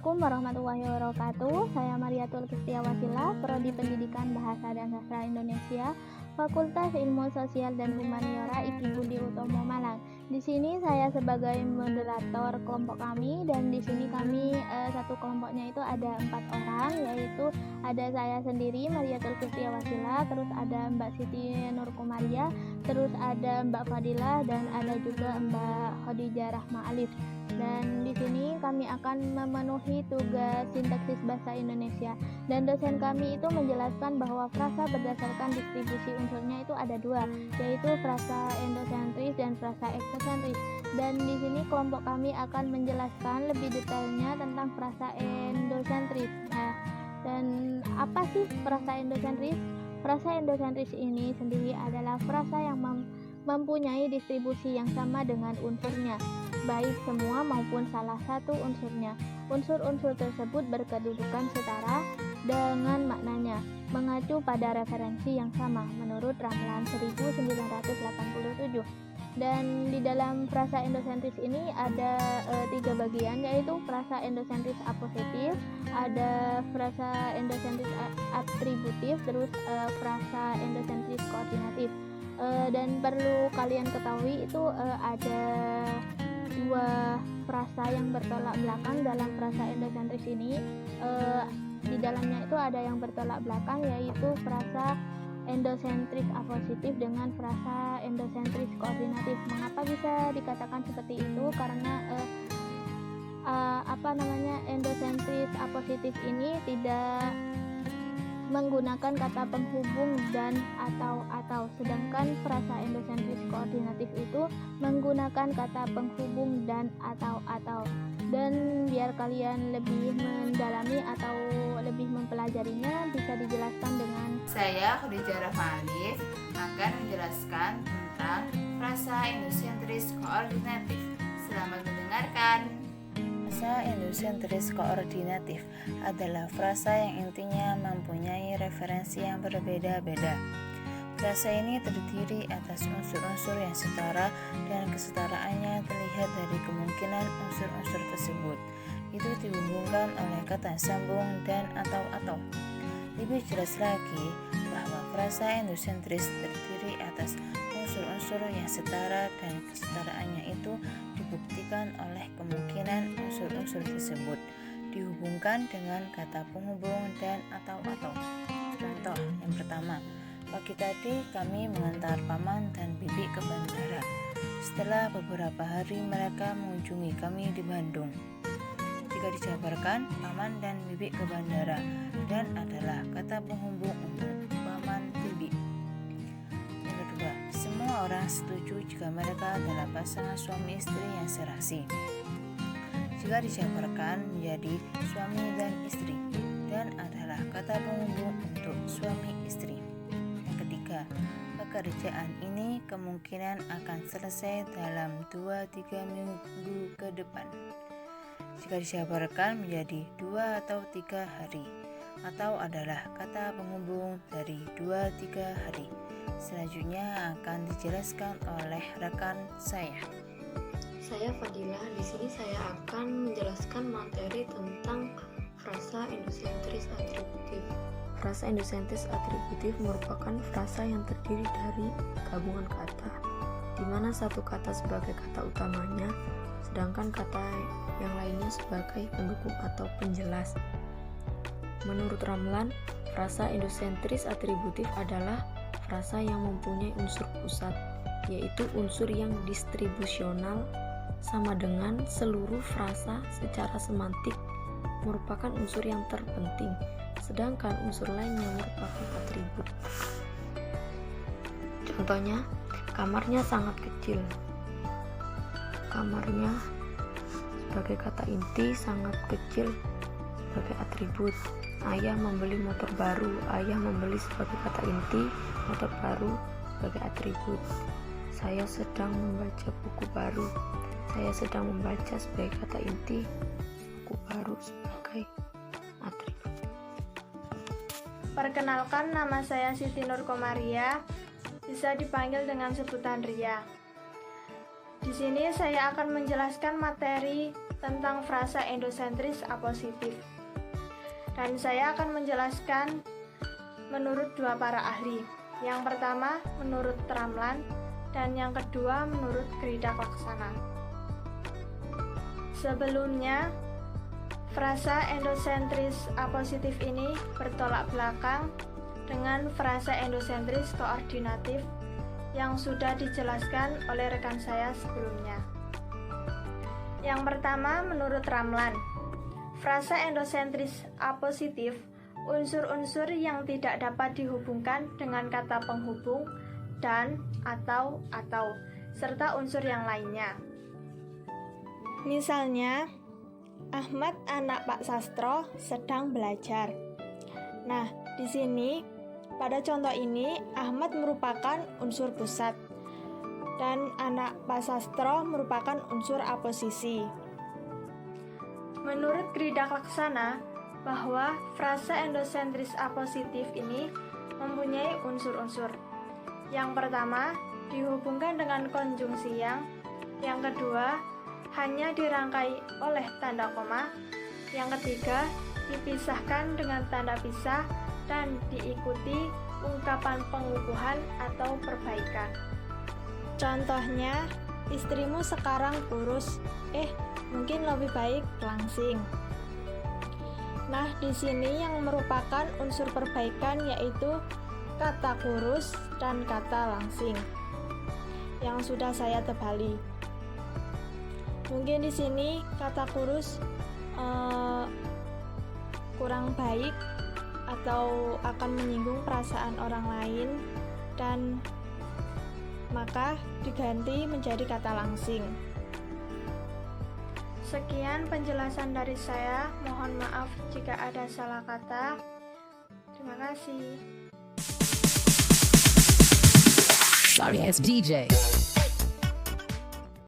Assalamualaikum warahmatullahi wabarakatuh. Saya Mariatul Kistia Wasila, Prodi Pendidikan Bahasa dan Sastra Indonesia, Fakultas Ilmu Sosial dan Humaniora IKI Budi Utomo Malang. Di sini saya sebagai moderator kelompok kami, dan di sini kami satu kelompoknya itu ada 4 orang, yaitu ada saya sendiri Mariatul Kistia Wasila, terus ada Mbak Siti Nur Komaria, terus ada Mbak Fadilah, dan ada juga Mbak Khadijah Rahma Alif. Dan di sini kami akan memenuhi tugas sintaksis bahasa Indonesia, dan dosen kami itu menjelaskan bahwa frasa berdasarkan distribusi unsurnya itu ada 2, yaitu frasa endosentris dan frasa eksosentris. Dan di sini kelompok kami akan menjelaskan lebih detailnya tentang frasa endosentris. Dan apa sih frasa endosentris? Frasa endosentris ini sendiri adalah frasa yang mempunyai distribusi yang sama dengan unsurnya, baik semua maupun salah satu unsurnya. Unsur-unsur tersebut berkedudukan setara dengan maknanya, mengacu pada referensi yang sama menurut Ramlan 1987. Dan di dalam frasa endosentris ini ada 3 bagian, yaitu frasa endosentris apositif, ada frasa endosentris atributif, terus frasa endosentris koordinatif. Dan perlu kalian ketahui itu ada 2 frasa yang bertolak belakang dalam frasa endosentris ini. Di dalamnya itu ada yang bertolak belakang, yaitu frasa endosentris apositif dengan frasa endosentris koordinatif. Mengapa bisa dikatakan seperti itu? Karena endosentris apositif ini tidak menggunakan kata penghubung dan atau, sedangkan frasa endosentris koordinatif itu menggunakan kata penghubung dan atau. Dan biar kalian lebih mendalami atau lebih mempelajarinya, bisa dijelaskan dengan saya Khadijah Rahma Alif akan menjelaskan tentang frasa endosentris koordinatif. Selamat mendengarkan. Frasa endosentris koordinatif adalah frasa yang intinya mempunyai referensi yang berbeda-beda. Frasa ini terdiri atas unsur-unsur yang setara, dan kesetaraannya terlihat dari kemungkinan unsur-unsur tersebut itu dihubungkan oleh kata sambung dan atau. Lebih jelas lagi bahwa frasa endosentris terdiri atas unsur-unsur yang setara, dan kesetaraannya itu dibuktikan oleh kemungkinan unsur-unsur tersebut dihubungkan dengan kata penghubung dan atau. Contoh yang pertama, pagi tadi kami mengantar paman dan bibi ke bandara. Setelah beberapa hari mereka mengunjungi kami di Bandung. Jika dijabarkan, paman dan bibi ke bandara dan adalah kata penghubung untuk paman bibi. Yang kedua, semua orang setuju jika mereka adalah pasangan suami istri yang serasi. Jika dijabarkan menjadi suami dan istri dan adalah kata penghubung untuk suami istri. Yang ketiga, pekerjaan ini kemungkinan akan selesai dalam 2-3 minggu ke depan. Jika dijabarkan menjadi 2 atau 3 hari, atau adalah kata penghubung dari 2-3 hari. Selanjutnya akan dijelaskan oleh rekan saya. Saya Fadilah. Di sini saya akan menjelaskan materi tentang frasa endosentris atributif. Frasa endosentris atributif merupakan frasa yang terdiri dari gabungan kata, di mana satu kata sebagai kata utamanya, sedangkan kata yang lainnya sebagai pendukung atau penjelas. Menurut Ramlan, frasa endosentris atributif adalah frasa yang mempunyai unsur pusat, yaitu unsur yang distribusional sama dengan seluruh frasa secara semantik merupakan unsur yang terpenting, sedangkan unsur lainnya merupakan atribut. Contohnya, kamarnya sangat kecil. Kamarnya sebagai kata inti, sangat kecil sebagai atribut. Ayah membeli motor baru. Ayah membeli sebagai kata inti, motor baru sebagai atribut. Saya sedang membaca buku baru. Saya sedang membaca sebagai kata inti, buku baru sebagai atribut. Perkenalkan, nama saya Siti Nur Komaria, bisa dipanggil dengan sebutan Ria. Di sini saya akan menjelaskan materi tentang frasa endosentris apositif. Dan saya akan menjelaskan menurut dua para ahli. Yang pertama menurut Ramlan dan yang kedua menurut Gridak Laksana. Sebelumnya, frasa endosentris apositif ini bertolak belakang dengan frasa endosentris koordinatif yang sudah dijelaskan oleh rekan saya sebelumnya. Yang pertama menurut Ramlan, frasa endosentris apositif unsur-unsur yang tidak dapat dihubungkan dengan kata penghubung dan atau serta unsur yang lainnya. Misalnya, Ahmad anak Pak Sastro sedang belajar. Nah, di sini pada contoh ini Ahmad merupakan unsur pusat dan anak Pak Sastro merupakan unsur aposisi. Menurut Gridak Laksana, bahwa frasa endosentris apositif ini mempunyai unsur-unsur. Yang pertama, dihubungkan dengan konjungsi yang kedua, hanya dirangkai oleh tanda koma, yang ketiga, dipisahkan dengan tanda pisah, dan diikuti ungkapan pengukuhan atau perbaikan. Contohnya, istrimu sekarang kurus, mungkin lebih baik langsing. Nah, di sini yang merupakan unsur perbaikan yaitu kata kurus dan kata langsing yang sudah saya tebali. Mungkin di sini kata kurus kurang baik atau akan menyinggung perasaan orang lain dan maka diganti menjadi kata langsing. Sekian penjelasan dari saya, mohon maaf jika ada salah kata. Terima kasih. Sorry, it's DJ.